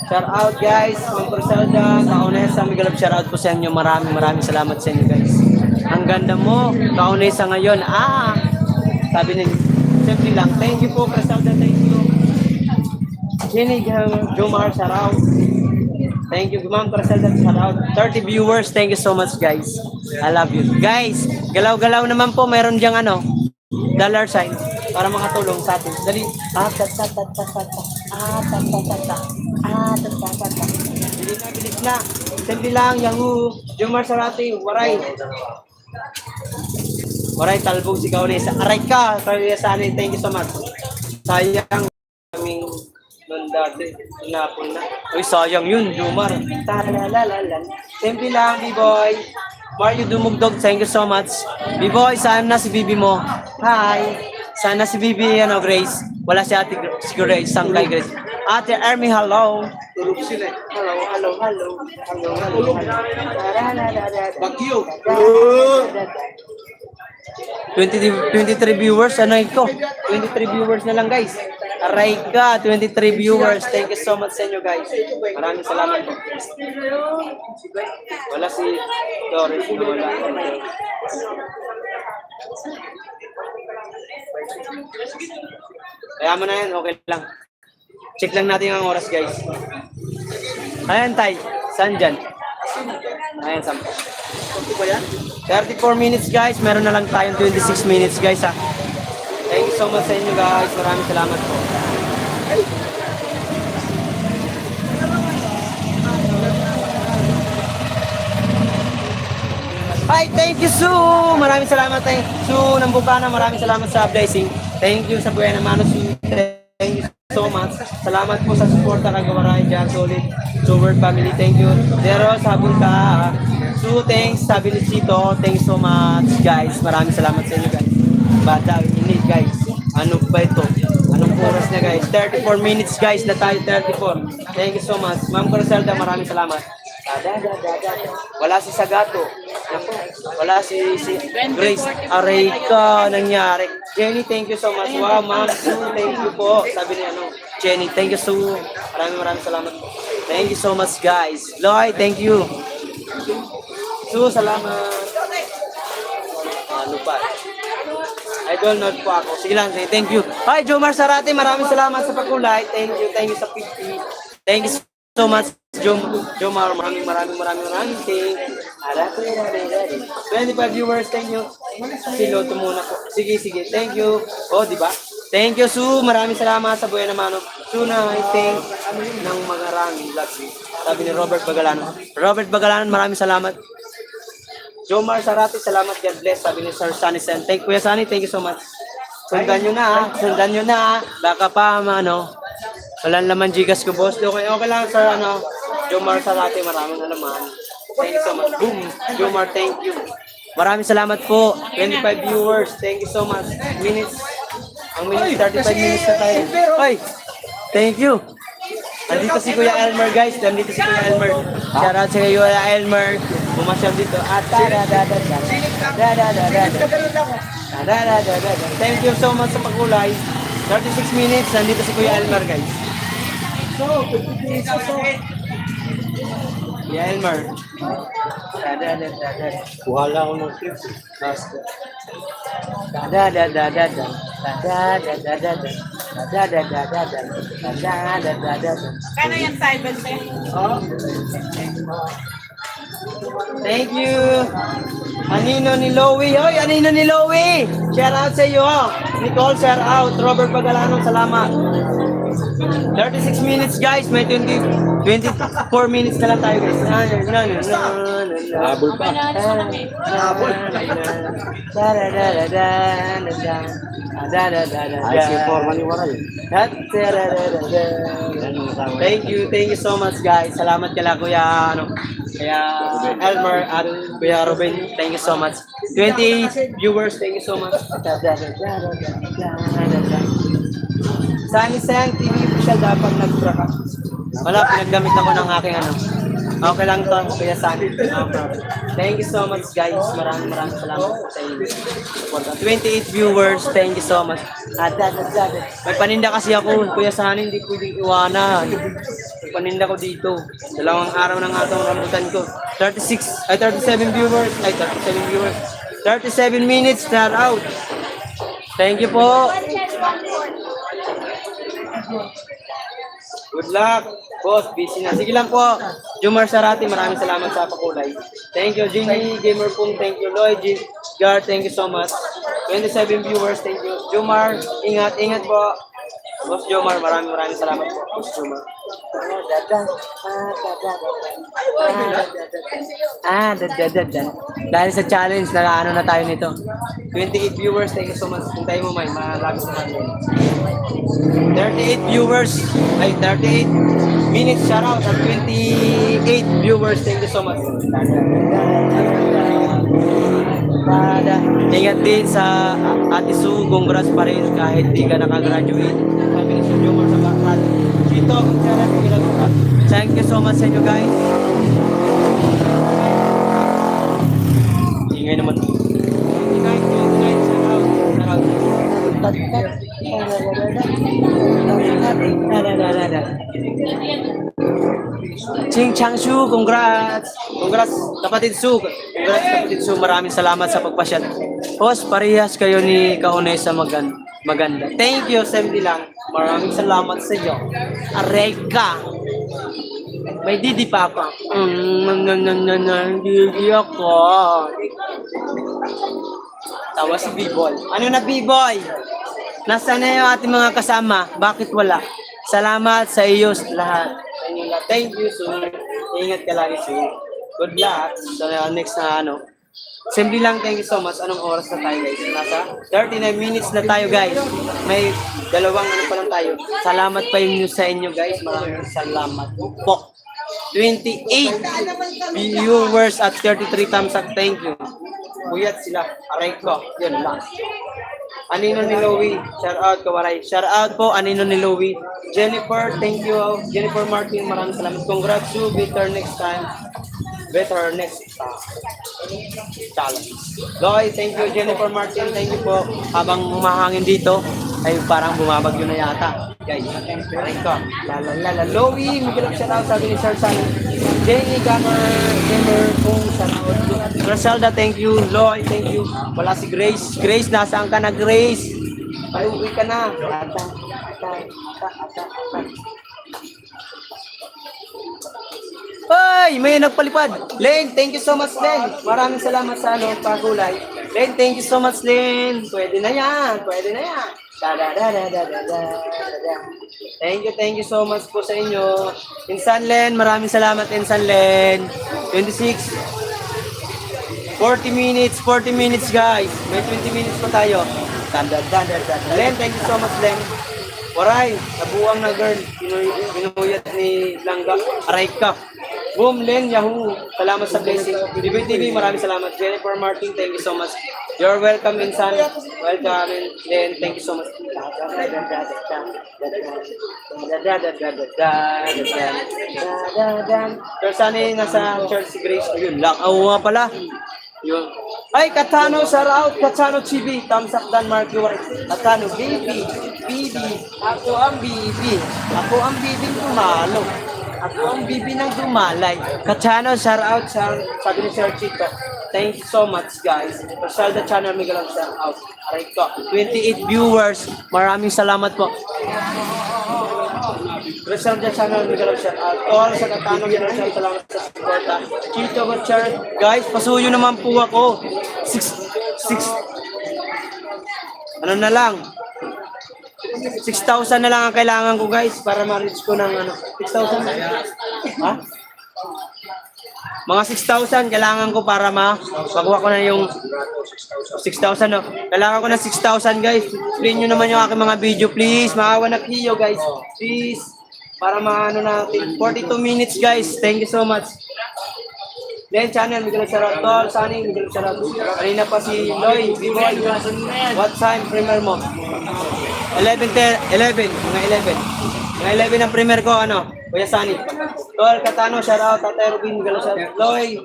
Shout out, guys. Ma'am Criselda, Kaunesa, Miguel, shout out po sa inyo. Maraming salamat sa inyo, guys. Ang ganda mo, Kaunesa ngayon. Sabi ni simple lang. Thank you po, Criselda. Thank you. Jenny Jomar, shout out. Thank you, Ma'am Criselda, shout out. 30 viewers, thank you so much, guys. I love you. Guys, galaw-galaw naman po. Meron diyang dollar sign para makatulong sa atin. Dali. Bilis na. Simple lang, Yahoo. Jomar Sarate, Waray. Waray, talbog si Kaunesa. Aray ka, Kaunesa, thank you so much. Sayang kaming nun dati. Hinapon na. Uy, sayang yun, Jomar. Simple lang, B-Boy. Mario Dumugdog, thank you so much. B-Boy, saan na si Bibi mo? Hi. Sana si Bibi, Grace. Wala si Ate Grace, Sangkay Grace. Ate Army, hello. Tulog sila eh. Hello. Bagyo. 23 viewers, ito? 23 viewers na lang, guys. Aray ka, 23 viewers. Thank you so much sa inyo, guys. Maraming salamat po. Wala si Doris. Wala. Kaya mo na yan, okay lang. Check lang natin ang oras, guys. Ayan, Tay. Saan dyan? Ayan, saan? 34 minutes, guys. Meron na lang tayong 26 minutes, guys, ha. Thank you so much sa inyo, guys. Maraming salamat po. Ay, thank you, Sue! Maraming salamat, Sue ng Bukana. Maraming salamat sa blessing. Thank you sa Buena Mano, Sue. Thank you so much. Salamat po sa support na nagawaray dyan. Solid. Suword family, thank you. Pero sabon ka. Sue, thanks. Sabi ni Chito, thanks so much, guys. Maraming salamat sa inyo, guys. Bata, ini, guys. Ano ba ito? Anong oras na, guys? 34 minutes, guys, na tayo. 34. Thank you so much. Ma'am Coroselda, maraming salamat. Wala si Sagato. Wala si Grace. Aray ka, nangyari. Jenny, thank you so much. Wow, ma'am. Sue, thank you po. Sabi ni Jenny, thank you, Sue. Maraming salamat po. Thank you so much, guys. Lloyd, thank you. Sue, salamat. Ano pa? Idol nod po ako. Sige lang, thank you. Hi, Jomar Sarate, maraming salamat sa pagkulay. Thank you sa 50. Thank you so much, Jomar. Maraming thank you. 25 viewers, thank you. Siloto muna po. Sige, thank you. Oh, di ba? Thank you, Sue. Maraming salamat sa Buena Mano. Sue na, I think, ng maraming vlogs. Sabi ni Robert Bagalanon. Robert Bagalanon, maraming salamat. Jomar Sarate, salamat, God bless. Sabi ni Sir Sunny Sen. Thank Kuya Sunny, thank you so much. Sundan nyo na. Baka pa, walang laman Gcash ko, boss. Okay lang, sir, Jomar Sarate, maraming laman. Thank you so much. Boom, Jomar, thank you. Maraming salamat po. 25 viewers, thank you so much. Ang minutes, 35 minutes na tayo. Ay, thank you. Nandito si Kuya Elmer, guys. Nandito si Kuya Elmer. Shout out sa Kuya Elmer. Bumasyal dito. At thank you so much sa pagkulay. 36 minutes. Nandito si Kuya Elmer, guys. Kuya Elmer. Kuhala ako ng clips. Kano yan, Simon? Thank you. Anino ni Lowy. Hoy, Anino ni Lowy. Shout out sa iyo. Nicole, shout out. Robert Pagalanong, salamat. 36 minutes, guys. May 24 minutes na lang tayo, guys. Habol pa. Ay, si Forman ni Waray. Thank you so much, guys. Salamat kala Kuya Elmer at Kuya Ruben. Thank you so much. 28 viewers, thank you so much. Sunny Sang TV official dapat nag-broadcast. Wala, pinagdamit ako ng aking Okay lang to, Kuya Sunny. No problem. Thank you so much, guys. Maraming salamat sa inyo. 28 viewers, thank you so much. May paninda kasi ako, Kuya Sunny, hindi pwedeng iwanan. May paninda ko dito. Dalawang araw na nga itong rambutan ko. 37 viewers. 37 minutes, start out. Thank you po. Good luck. Boss, busy na. Sige lang po. Jomar Sarate, maraming salamat sa pakulay. Thank you, Jimmy Gamer Pong. Thank you, Lloyd. Gar, thank you so much. 27 viewers, thank you. Jomar, ingat po. Boss Jomar, maraming salamat po. Boss Jomar. Dahil sa challenge, na tayo nito. 28 viewers, thank you so much. Hintayin mo, May. Malapit naman yun. 38 viewers, 38 minutes, shout out at 28 viewers, thank you so much. Ingat din sa Ate Sue, congrats pa rin kahit di ka nakagraduate. Sabi ni Sir Jomar sa background. Chito, thank you so much sa inyo, guys. Ingay naman. Ching Chang Shu, congrats! Congrats, kapatid Su! Congrats, kapatid Su! Maraming salamat sa pagpasyal. Boss, parehas kayo ni Kaunay sa maganda. Thank you, Semdi lang. Maraming salamat sa iyo. Areka! May didi pa ako. Didi ako. Tawa si B-Boy. Ano na B-Boy? Nasaan na yung ating mga kasama? Bakit wala? Salamat sa iyo lahat. Thank you, Sue. Ingat ka lagi, Sue. Good luck sa next na Simple lang, thank you so much. Anong oras na tayo guys? Nasa 39 minutes na tayo guys. May dalawang ano pa lang tayo. Salamat pa yun sa inyo guys. Maraming salamat po. 28 viewers at 33 thumbs up. Thank you. Buyat sila. Aray ko. Yun lang. Anino ni Louie. Shout out kawaray. Shout out po Anino ni Louie. Jennifer, thank you. Jennifer Martin, maraming salamat. Congrats you. Better next time. Better next time. Challenge. Loy, thank you. Jennifer Martin, thank you po. Habang humahangin dito, ay parang bumabagyo na yata. Guys, aray ko. Lalalala. Louie, Miguel, shout out. Sabi ni Sir San. Jenny Gamer, kung shout out. Gracelda, thank you. Loy, thank you. Wala si Grace. Grace, nasaan ka na, Grace? Ay, uwi ka na. Ata. Ay, may nagpalipad. Len, thank you so much, Len. Maraming salamat sa pagulay. Len, thank you so much, Len. Pwede na yan. Thank you so much po sa inyo. Insan Len, maraming salamat, Insan Len. 26. 40 minutes guys. May 20 minutes pa tayo. Len, thank you so much, Len. Waray, nabuang na girl. Binuyat ni Langga. Aray ka. Boom, Len, Yahoo. Salamat sa blessing. DB TV, maraming salamat. Jennifer Martin, thank you so much. You're welcome, Insan. Welcome, Len. Thank you so much. Sir Sunny, nasa church si Grace. Ayun, lakaw pala. Yun. Ay, Katano, shout out. Katano Chibi. Thumbs up, Dan Mark White. Katano, baby. Ako ang bibi. Ako ang bibing tumalo. Ako ang bibi ng dumalay. Katano, shout out. Sabi ni Sir Chito. Thank you so much, guys. Rosalda Channel, Miguel, shout out. Aray ko. 28 viewers. Maraming salamat po. Rosalda Channel, Miguel, shout out. All sa Katano, Miguel, salamat sa support. Chito Butcher. Guys, pasuyo naman po ako. 6 ano na lang? 6,000 na lang ang kailangan ko guys para ma-reach ko ng 6,000. Ha? Mga 6,000 kailangan ko para makuha ko na yung 6,000 no. Kailangan ko ng 6,000 guys. Screen nyo naman yung aking mga video please. Maawa na kiyo guys. Please. Para maano natin. 42 minutes guys. Thank you so much. Then channel, Miguel Charot. Tol, Sunny, Miguel Charot. Kanina pa si Loy, B-Boy. What time primer mo? 11. Mga 11 ang primer ko, Kuya Sunny. Tol, Katano, shout out, Tatay Robin, Miguel Charot. Loy,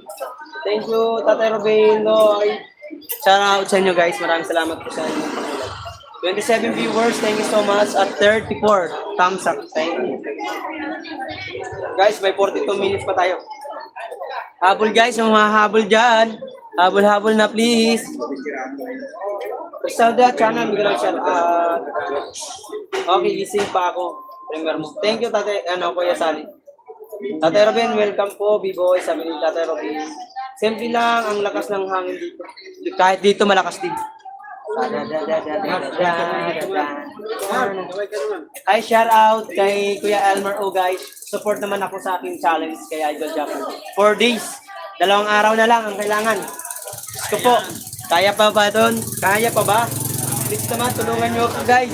thank you, Tatay Robin, Loy. Shout out sa inyo guys, maraming salamat po sa inyo. 27 viewers, thank you so much. At 34 thumbs up, thank you. Guys, may 42 minutes pa tayo. Habol guys, yung mga habol dyan. Habol-habol na please. Rosalda Channel, Miguel Channel. Okay, gising pa ako. Premier mo. Thank you, Tatay, Kuya Sally. Tatay Robin, welcome po, B-Boy. Sabi ni Tatay Robin. Simple lang ang lakas ng hangin dito. Kahit dito, malakas din. Hi, shout out kay Kuya Elmer O guys. Support naman ako sa aking challenge kay Idol Japan. 4 days. 2 araw na lang ang kailangan. Gusto po. Kaya pa ba doon? Kaya pa ba? Please naman, tulungan nyo ako guys.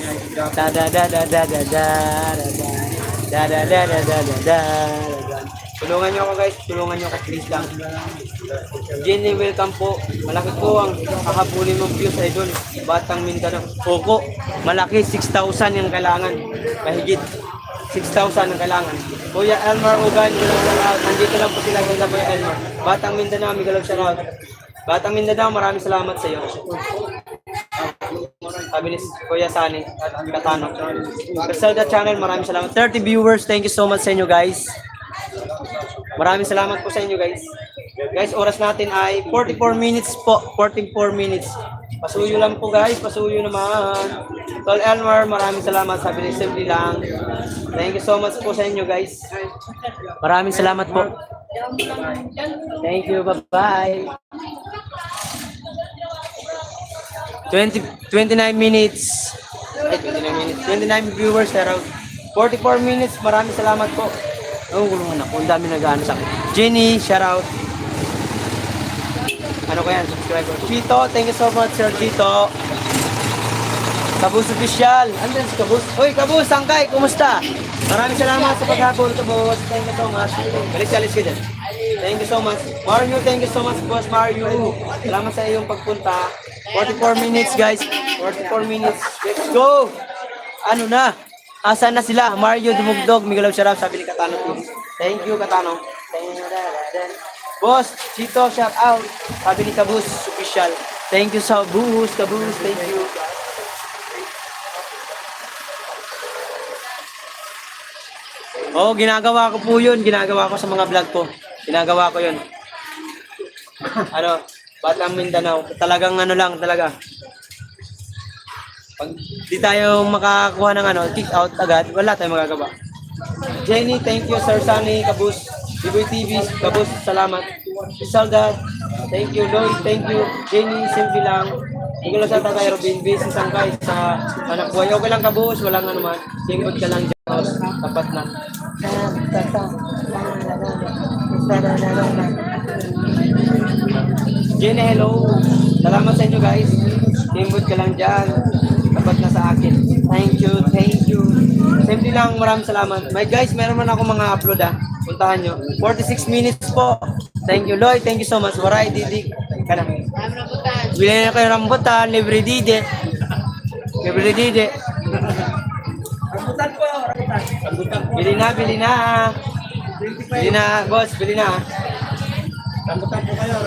Tulungan nyo ako guys. Tulungan nyo ako please lang. Jenny, welcome po. Malaki po ang kahabulin mong views idol. Batang Mindanao. Opo, malaki. 6,000 yung kailangan. Mahigit 6,000 ang kailangan. Kuya Elmer Ugan, nandito lang po sila sa Kuya Elmer. Batang Mindanao, Miguel Charot. Batang Mindanao, maraming salamat sa iyo. Sabi ni Kuya Sani, Katano. Rosalda Channel, maraming salamat. 30 viewers, thank you so much sa inyo guys. Maraming salamat po sa inyo guys. Guys, oras natin ay 44 minutes po. 44 minutes. Pasuyo lang po guys. Pasuyo naman. Tol Elmer, maraming salamat. Sabi ni Simple lang. Thank you so much po sa inyo guys. Maraming salamat po. Thank you. Bye-bye. 29 minutes. Ay, 29 minutes. 29 viewers around. 44 minutes. Maraming salamat po. Oh, gulungan ako. Ang dami nag-ano sa akin. Jenny, shout out. ano ko yan, subscriber. Chito, thank you so much, Sir Chito. Kabus Official. Andun si Kabus. Uy, Kabus, Sangkay, kumusta? Maraming salamat sa paghabol, Kabus. Thank you so much. Alis ka dyan. Thank you so much. Mario, thank you so much, Boss Mario. Salamat sa iyong pagpunta. 44 minutes, guys. 44 minutes. Let's go! Ano na? Asan na sila? Mario Dumugdog, Miguel Sharaf, sabi ni Katano. Thank you, Katano. Boss, Chito, shout out. Sabi ni Kabus Official. Thank you sa Kabus. Thank you. Oh, ginagawa ko po yun. Ginagawa ko sa mga vlog ko. Ginagawa ko yun. Ano, Batang Mindanao. Talagang ano lang, talaga. Pag di tayo makakuha ng kick out agad, wala tayong magagawa. Jenny, thank you. Sir Sunny, Kabus. Biboy TV, Kabus, salamat. Isalda, thank you. Lloyd, thank you. Jenny, simple lang. Hindi lang sa Tatay Robin, busy sangkay sa anak buhay. Okay lang, Kabus, walang anuman. Singkot ka lang dyan, tapat na. Jenny, hello. Salamat sa inyo, guys. Singkot ka lang dyan. Tapat na sa akin. Thank you. Simple lang, maraming salamat. My guys, meron man ako mga upload Puntahan nyo. 46 minutes po. Thank you, Lloyd. Thank you so much. Waray, Didi. Kana. Bilhin na kayo rambutan. Libre Didi. Rambutan po. Bili na. Bili na, boss. Bili na. Rambutan po kayo.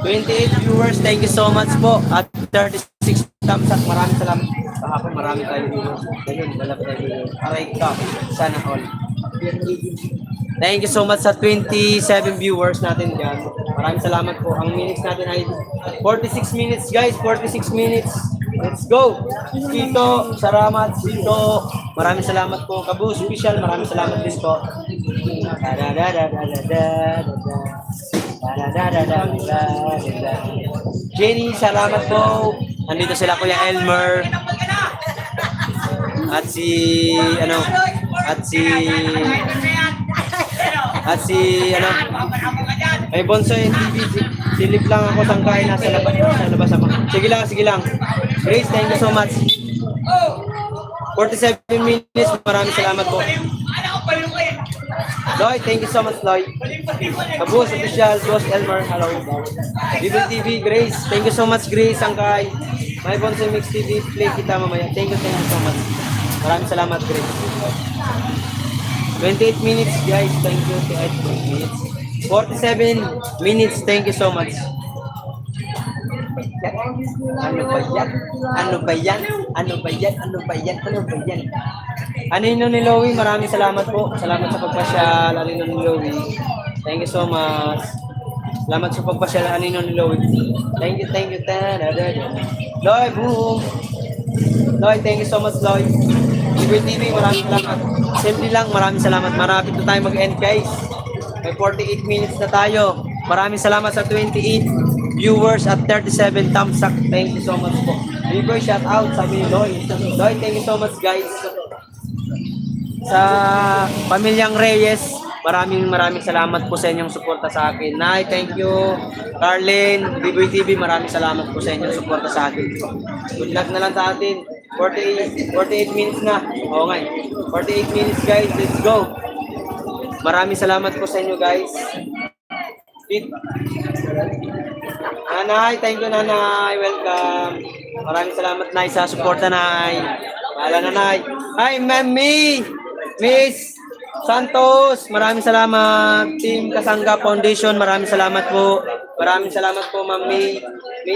28 viewers. Thank you so much po. At 36 thumbs up. Maraming salamat. Kahapon marami tayo dito. Ngayon, wala pa tayo dito. Aray ka. Sana all. Thank you so much sa 27 viewers natin dyan. Maraming salamat po. Ang minutes natin ay 46 minutes, guys. 46 minutes. Let's go. Chito, salamat. Chito, maraming salamat po. Kabus Official, maraming salamat din po. Jenny, salamat po. Andito sila Kuya Elmer. At si ay Bonsoy TV. Silip lang ako sangkay nasa labas ako. Sige lang. Grace, thank you so much. 47 minutes, maraming salamat po. Lloyd, thank you so much, Lloyd. Kabus Official, Boss Elmer, hello. Bibo TV, Grace, thank you so much, Grace, sangkay. My Bonsoy Mix TV, play kita mamaya. Thank you so much. Maraming salamat, Grace. 28 minutes, guys. Thank you. 28 minutes. 47 minutes. Thank you so much. Ano ba yan? Anino ni Lowy, maraming salamat po. Salamat sa pagpasyal. Anino ni Lowy. Thank you so much. Salamat sa pagpasyal. Anino ni Lowy. Thank you. Lloyd, boom. Lloyd, thank you so much, Lloyd. Biboy TV, maraming salamat. Simple lang, maraming salamat. Marapit na tayo mag-end, guys. May 48 minutes na tayo. Maraming salamat sa 28 viewers at 37 thumbs up. Thank you so much po. Biboy, shout out, sabi ni Lloyd. Lloyd, thank you so much, guys. Sa pamilyang Reyes, maraming salamat po sa inyong suporta sa akin. Nay, thank you. Carlin, Biboy TV, maraming salamat po sa inyong suporta sa akin. Good luck na lang sa atin. 48 minutes na. Oo nga. 48 minutes, guys. Let's go. Maraming salamat po sa inyo, guys. Nanay, thank you, Nanay. Welcome. Maraming salamat, Nay, sa suporta, Nay. Mahala, Nanay. Hi, Mami. Miss Santos, maraming salamat. Team Kasangga Foundation, maraming salamat po. Maraming salamat po, Ma'am May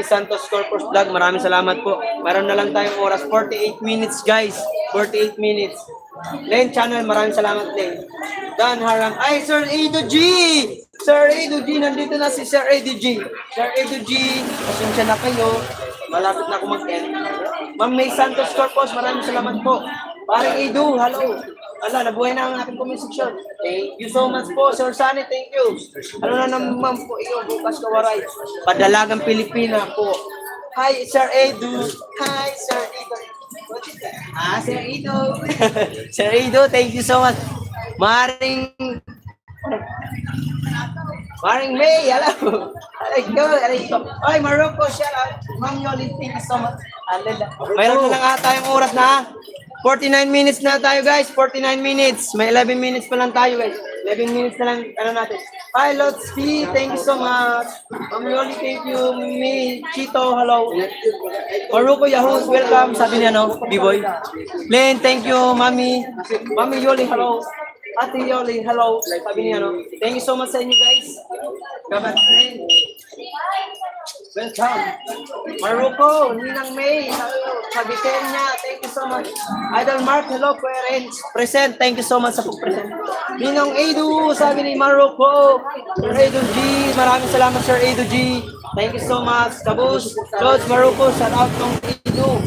Santos Corpus Vlog, maraming salamat po. Meron na lang tayong oras, 48 minutes, guys. 48 minutes. Len Channel, maraming salamat, Len. Dan Harang. Ay, Sir Edo G! Sir Edo G, nandito na si Sir Edo G. Sir Edo G, pasensya na kayo. Malapit na ako mag-end. Ma'am May Santos Corpus, maraming salamat po. Parang Edo, hello. Ala, nabuhay na ang aking comment section. Thank you so much po, Sir Sunny. Thank you. Ano na naman po, ikaw bukas kawaray. Padalagang Pilipina po. Hi, Sir Edu. Hi, Sir Edu. Sir Edu. Sir Edu, thank you so much. Maring Maring May, hello. Aray ko. Oy, Morocco, shout out. Ma'am Yoli, thank you so much. Alala. Mayroon na lang ata yung oras na. 49 minutes na tayo guys, 49 minutes. May 11 minutes pa lang tayo guys. 11 minutes na lang, ano natin. Hi, Lotsky, thank you so much. Ma'am Yoli, thank you. Me, Chito, hello. Morocco, Yahoo, welcome. Sabi niya, no, B-boy. Len, thank you, Mami. Mami Yoli, hello. Ate Yoli, hello. Sabi niya, no. Thank you so much sa inyo guys. Kabat, welcome. Morocco, Ninang May, hello. Kabitenya, thank you so much. Idol Mark, hello. Kuya Renz, present, thank you so much sa pag-present. Ninong Edu, sabi ni Morocco. Sir Edu G, maraming salamat Sir Edu G. Thank you so much. Kabus, Lodge Morocco, shout out ng Edu.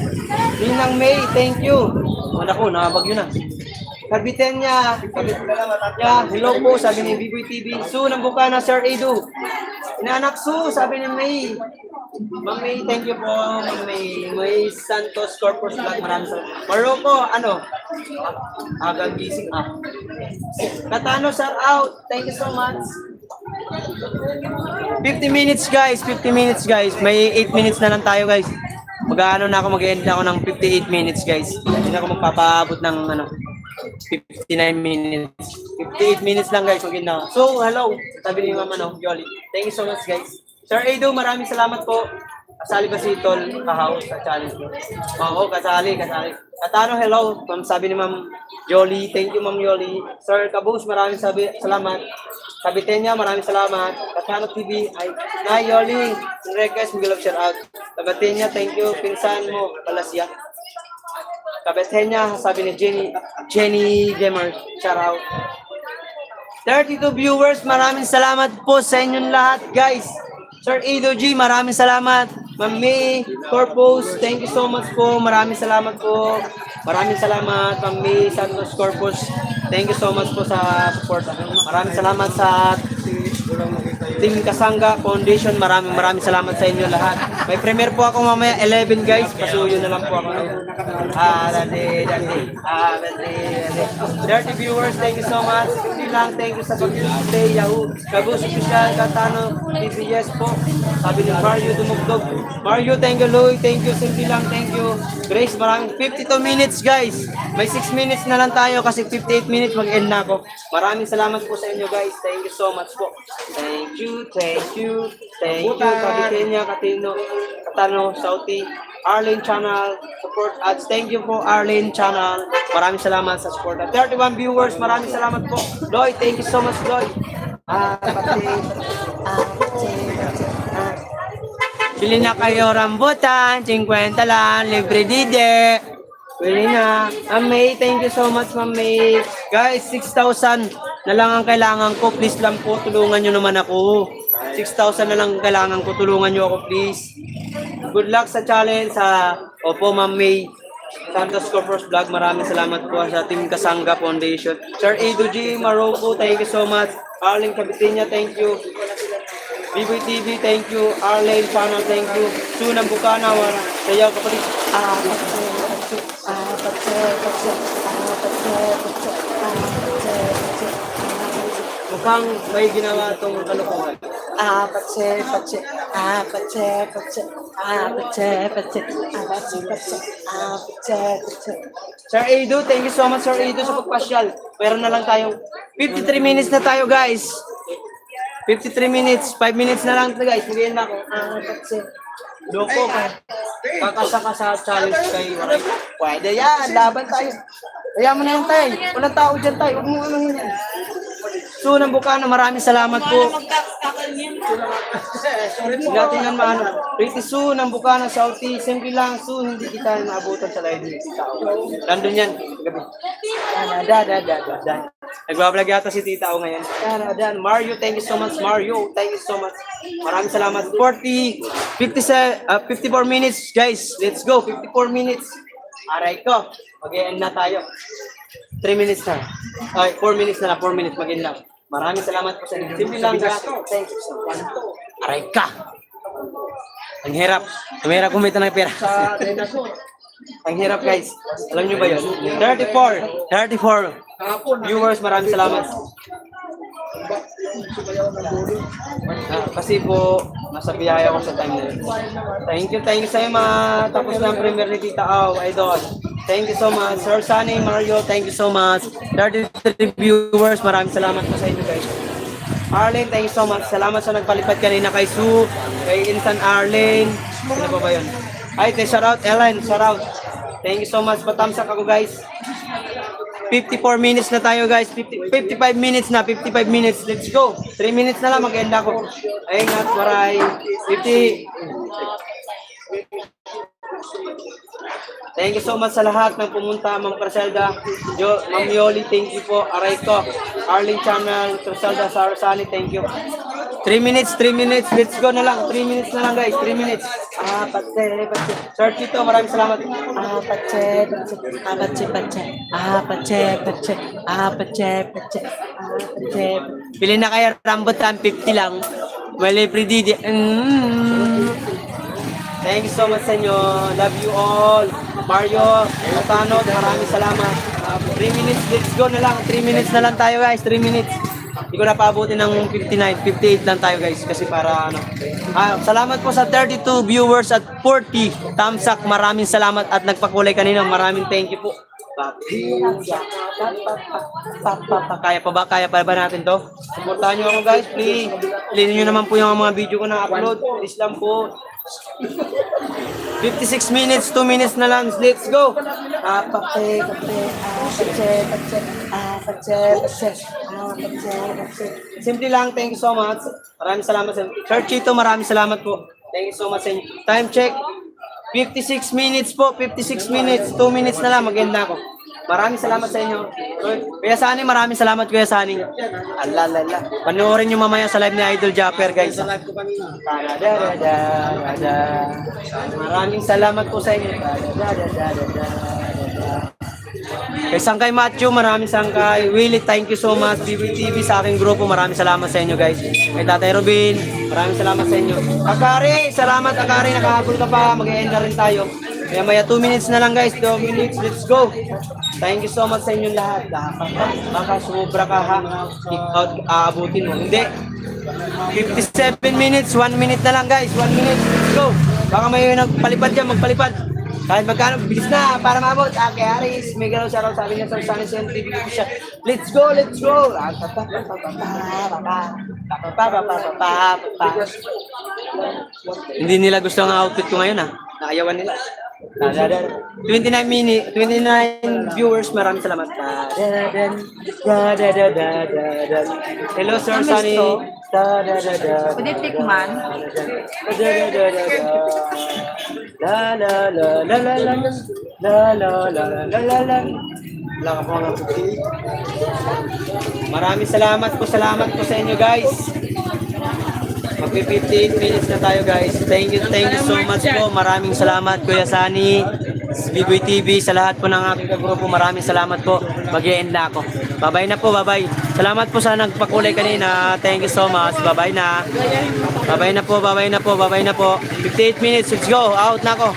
Ninang May, thank you. Wala ko, nakabagyo na. Kabitenya, hello po, sabi ni Biboy TV. Su, nambuka na Sir Edu. Inanak Su, sabi ni May. Ma'am May, thank you po. Ma'am May Santos Corpus Vlog, maraming salamat. Morocco, ano? Agang gising Katano, shout out. Thank you so much. 50 minutes guys, 50 minutes guys. May 8 minutes na lang tayo guys. Mag-ano na ako, mag-end na ako ng 58 minutes guys. Hindi na ako magpapaabot ng ano, 59 minutes. 58 minutes lang guys, mag-end na. So, hello. Sabi ni Mama no, Yoli. Thank you so much guys. Sir Edo, maraming salamat po. Kasali ba si Tol Kahaw sa challenge ko? Oo, kasali. Katano, hello. Sabi ni Ma'am Yoli, thank you Ma'am Yoli. Sir Kabus, maraming salamat. Kabitenya, maraming salamat. Katano TV, ay Yoli. Request, Miguel of shout out. Kabitenya, thank you. Pinsan mo, Palasya. Kabitenya, sabi ni Jenny Gamer, shout out. 32 viewers, maraming salamat po sa inyong lahat, guys. Sir Edo G, maraming salamat. Ma'am May, Corpus, thank you so much po. Maraming salamat po. Maraming salamat, Ma'am May Santos Corpus. Thank you so much po sa support. Maraming salamat sa Team Kasangga Foundation. Maraming salamat sa inyo lahat. May premiere po ako mamaya 11 guys. Pasuyo na lang po ako. Dati. 30 viewers, thank you so much. Hindi lang, thank you sa pag-stay. Yahoo. Kabus Official, Katano, TBS po. Sabi ni Mario Dumugdog. Mario, thank you Louie. Thank you, simple lang, thank you. Grace, maraming 52 minutes guys. May 6 minutes na lang tayo kasi 58 minutes mag-end na ako. Maraming salamat po sa inyo guys. Thank you so much po. Thank you. Kabitenya, Katano, Sauti, Arlene Channel, support ads. Thank you po Arlene Channel. Maraming salamat sa support. 31 viewers, maraming salamat po. Lloyd, thank you so much Lloyd. Bili na kayo rambutan, 50 lang, libre dide. Bili na. Ma'am May, thank you so much Ma'am May. Guys, 6,000 na lang ang kailangan ko. Please lang po, tulungan nyo naman ako. 6,000 na lang kailangan ko. Tulungan nyo ako, please. Good luck sa challenge sa Opo, Ma'am May. Santos Corpus Vlog, maraming salamat po sa Team Kasangga Foundation. Sir Edo G, Morocco, thank you so much. Arlene Cabitinya, thank you. Biboy TV, thank you. Arlene Channel, thank you. Sunang Bukana, sayaw kapatid. Mukhang may ginawa itong kalukuhan. Sir Edo, thank you so much Sir Edo sa pagpasyal. Meron na lang tayong 53 minutes na tayo guys. 53 minutes, 5 minutes na lang ito guys. Bigyan na ako. Loko ka. Kakasaka sa challenge kay Waray. Pwede yan, laban tayo. Kaya mo na yan tayo. Walang tao dyan tayo. Huwag mo ano yan. Sunang Bukana, maraming salamat po. Natin yan maano. Pretty soon, ang Bukana, Sauti. Simple lang, soon, hindi kita naabutan sa live ni Tita. Nandun yan. Nagbablog yata si Tita O ngayon. Mario, thank you so much. Mario, thank you so much. Maraming salamat. 54 minutes, guys. Let's go. 54 minutes. Aray ko. Mag-end na tayo. 3 minutes na. Ay, 4 minutes na lang. 4 minutes. Mag-end lang. Maraming salamat po sa inyo. Simple lang. Thank you so much. Aray ka. Ang hirap. Tumira kumita ng pera. Ang hirap guys. Alam nyo ba yun? 34 viewers. Maraming salamat. Kasi po, nasa biyahe ako sa time na yun. Thank you sa'yo mga tapos na ang premiere ni Tita Au, idol. Thank you so much. Sir Sunny, Mario, thank you so much. 33 viewers, maraming salamat po sa inyo guys. Arlene, thank you so much. Salamat sa nagpalipad kanina kay Sue, kay Insan Arlene. Sino pa ba yun? Ay, shout out, Ellen, shout out. Thank you so much. Patamsak ako guys. 54 minutes na tayo guys. 55 minutes na. 55 minutes. Let's go. 3 minutes na lang. Mag-end ako. Ay, ingat. Maray. 50. Thank you so much sa lahat ng pumunta. Ma'am Criselda. Ma'am Yoli, thank you po. Aray ko. Arling Channel. Criselda Sarasani, thank you. 3 minutes. Let's go na lang. 3 minutes na lang guys. 3 minutes. Patse. Sir Chito, maraming salamat. Patse. Pili na kayo rambutan, 50 lang. Wala predidi. Thank you so much sa inyo. Love you all. Mario, Matano, maraming salamat. 3 minutes, let's go na lang. 3 minutes na lang tayo guys. 3 minutes. Hindi ko na paabutin ng 59, 58 lang tayo guys kasi para ano. Salamat po sa 32 viewers at 40 thumbs up. Maraming salamat at nagpakulay kanina. Maraming thank you po. Kaya pa ba? Kaya pa ba natin to? Supportahan nyo ako guys, please. Please nyo naman po yung mga video ko na upload. Please lang po. 56 minutes, 2 minutes na lang. Let's go. Simple lang, thank you so much. Maraming salamat sa inyo. Sir Chito, maraming salamat po. Thank you so much sa inyo. Time check. 56 minutes po, 56 minutes. 2 minutes na lang, maganda ako. Maraming salamat sa inyo. Kuya Sani, maraming salamat Kuya Sani. Alalala. Panoorin nyo mamaya sa live ni Idol Japper guys. Maraming salamat po sa inyo. Kay Sangkay Matthew, maraming sangkay. Willie, thank you so much. BBTV sa aking grupo, maraming salamat sa inyo guys. Kay Tatay Robin, maraming salamat sa inyo. Akari, salamat Akari, nakahabol ka pa. Mag-e-end na rin tayo. Kaya maya 2 minutes na lang guys. 2 minutes, let's go. Thank you so much sa inyong lahat. Baka sumubra ka ha. Kick out, aabutin mo. Hindi. 57 minutes, 1 minute na lang guys. 1 minute, let's go. Baka may nagpalipad dyan, magpalipad. Kahit magkano, bilis na para maabot. Kay Aris, may galaw siya raw, sabi niya sa Sunny Sen TV siya. Let's go, let's go. Hindi nila gusto ang outfit ko ngayon ha. Naayawan nila. 29 viewers, maraming salamat. Hello Sir Sunny. Pwede tikman. La la la la la la la la la la la la. Wala ka po nga. Maraming salamat po sa inyo guys. Magpi-58 minutes na tayo guys. Thank you so much po. Maraming salamat Kuya Sani, Biboy TV, sa lahat po ng aking kagrupo. Maraming salamat po. Mag-e-end na ako. Bye-bye na po, bye-bye. Salamat po sa nagpakulay kanina. Thank you so much. Bye-bye na. Bye-bye na po, bye-bye na po, bye-bye na po. 58 minutes, let's go. Out na ako.